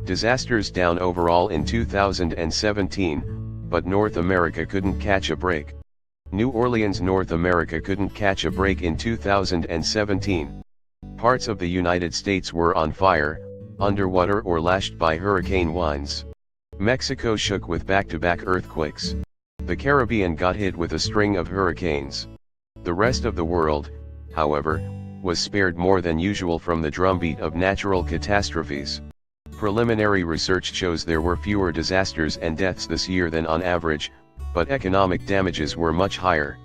Disasters down overall in 2017, but North America couldn't catch a break. New Orleans, North America couldn't catch a break in 2017. Parts of the United States were on fire, underwater or lashed by hurricane winds. Mexico shook with back-to-back earthquakes. The Caribbean got hit with a string of hurricanes. The rest of the world, however, was spared more than usual from the drumbeat of natural catastrophes. Preliminary research shows there were fewer disasters and deaths this year than on average, but economic damages were much higher.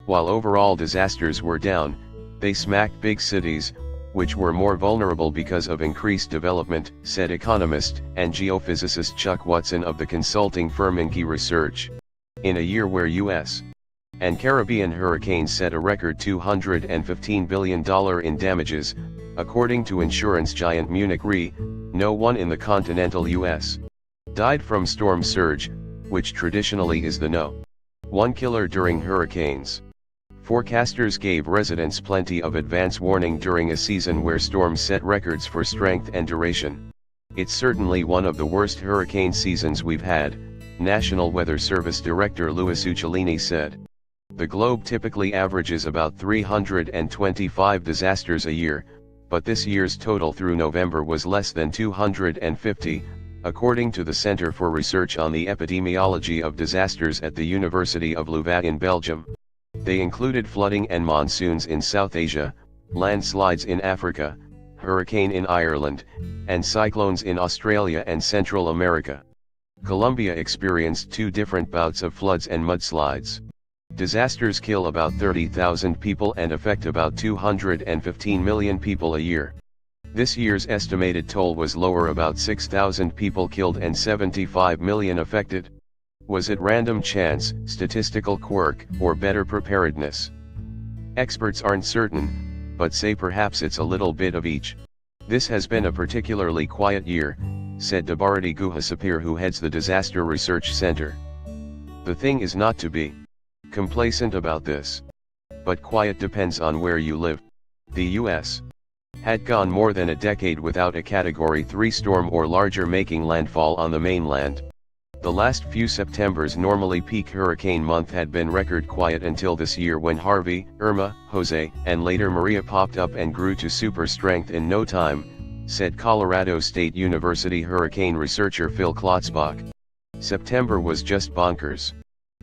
While overall disasters were down, they smacked big cities, which were more vulnerable because of increased development, said economist and geophysicist Chuck Watson of the consulting firm Enki Research. In a year where U.S. and Caribbean hurricanes set a record $215 billion in damages, according to insurance giant Munich Re, no one in the continental U.S. died from storm surge, which traditionally is the No.1 killer during hurricanes. Forecasters gave residents plenty of advance warning during a season where storms set records for strength and duration. It's certainly one of the worst hurricane seasons we've had, National Weather Service Director Uccellini said. The globe typically averages about 325 disasters a year, but this year's total through November was less than 250, according to the Center for Research on the Epidemiology of Disasters at the University of Louvain in Belgium. They included flooding and monsoons in South Asia, landslides in Africa, hurricane in Ireland, and cyclones in Australia and Central America. Colombia experienced 2 different bouts of floods and mudslides. Disasters kill about 30,000 people and affect about 215 million people a year. This year's estimated toll was lower, about 6,000 people killed and 75 million affected. Was it random chance, statistical quirk, or better preparedness? Experts aren't certain, but say perhaps it's a little bit of each. This has been a particularly quiet year, said Bharati Guhasapir, who heads the Disaster Research Center. The thing is not to be complacent about this. But quiet depends on where you live. The U.S. had gone more than a decade without a Category 3 storm or larger making landfall on the mainland. The last few Septembers, normally peak hurricane month, had been record quiet until this year when Harvey, Irma, Jose, and later Maria popped up and grew to super strength in no time, said Colorado State University hurricane researcher Phil Klotzbach. September was just bonkers.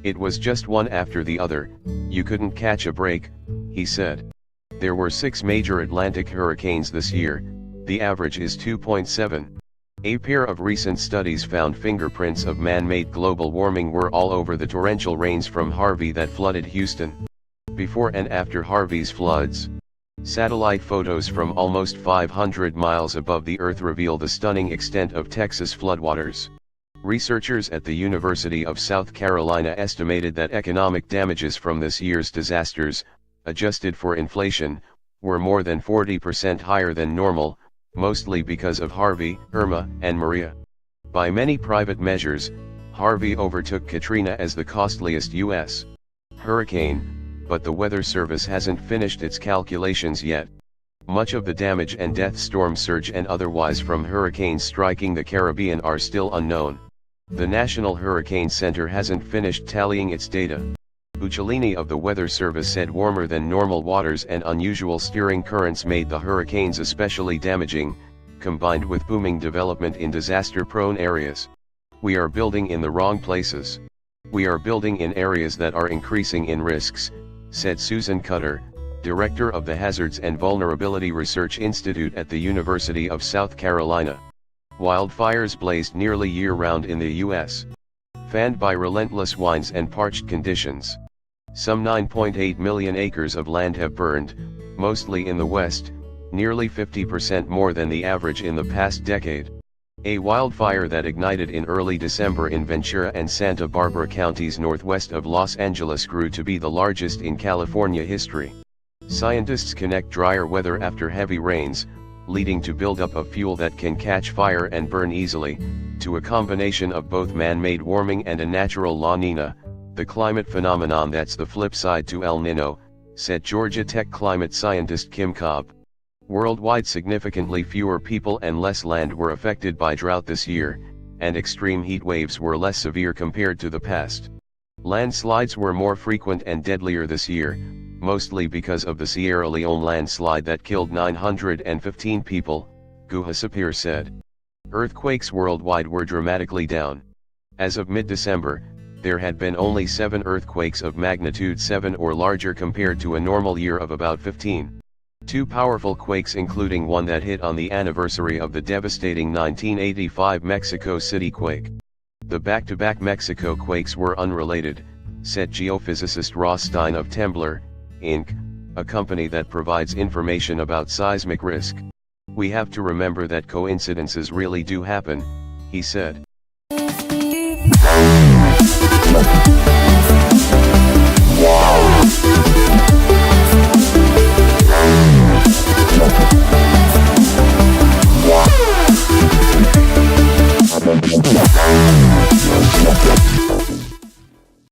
It was just one after the other, you couldn't catch a break, he said. There were 6 major Atlantic hurricanes this year, the average is 2.7. A pair of recent studies found fingerprints of man-made global warming were all over the torrential rains from Harvey that flooded Houston. Before and after Harvey's floods, satellite photos from almost 500 miles above the Earth reveal the stunning extent of Texas floodwaters. Researchers at the University of South Carolina estimated that economic damages from this year's disasters, adjusted for inflation, were more than 40% higher than normal, mostly because of Harvey, Irma, and Maria. By many private measures, Harvey overtook Katrina as the costliest U.S. hurricane, but the Weather Service hasn't finished its calculations yet. Much of the damage and death, storm surge and otherwise, from hurricanes striking the Caribbean are still unknown. The National Hurricane Center hasn't finished tallying its data. Uccellini of the Weather Service said warmer than normal waters and unusual steering currents made the hurricanes especially damaging, combined with booming development in disaster-prone areas. We are building in the wrong places. We are building in areas that are increasing in risks, said Susan Cutter, director of the Hazards and Vulnerability Research Institute at the University of South Carolina. Wildfires blazed nearly year-round in the U.S., fanned by relentless winds and parched conditions. Some 9.8 million acres of land have burned, mostly in the West, nearly 50% more than the average in the past decade. A wildfire that ignited in early December in Ventura and Santa Barbara counties northwest of Los Angeles grew to be the largest in California history. Scientists connect drier weather after heavy rains, leading to buildup of fuel that can catch fire and burn easily, to a combination of both man-made warming and a natural La Nina, the climate phenomenon that's the flip side to El Nino, said Georgia Tech climate scientist Kim Cobb. Worldwide, significantly fewer people and less land were affected by drought this year, and extreme heat waves were less severe compared to the past. Landslides were more frequent and deadlier this year, mostly because of the Sierra Leone landslide that killed 915 people, Guha said. Earthquakes worldwide were dramatically down. As of mid-December, there had been only 7 earthquakes of magnitude 7 or larger compared to a normal year of about 15. 2 powerful quakes, including one that hit on the anniversary of the devastating 1985 Mexico City quake. The back-to-back Mexico quakes were unrelated, said geophysicist Ross Stein of Temblor, Inc., a company that provides information about seismic risk. "We have to remember that coincidences really do happen," he said. Wow.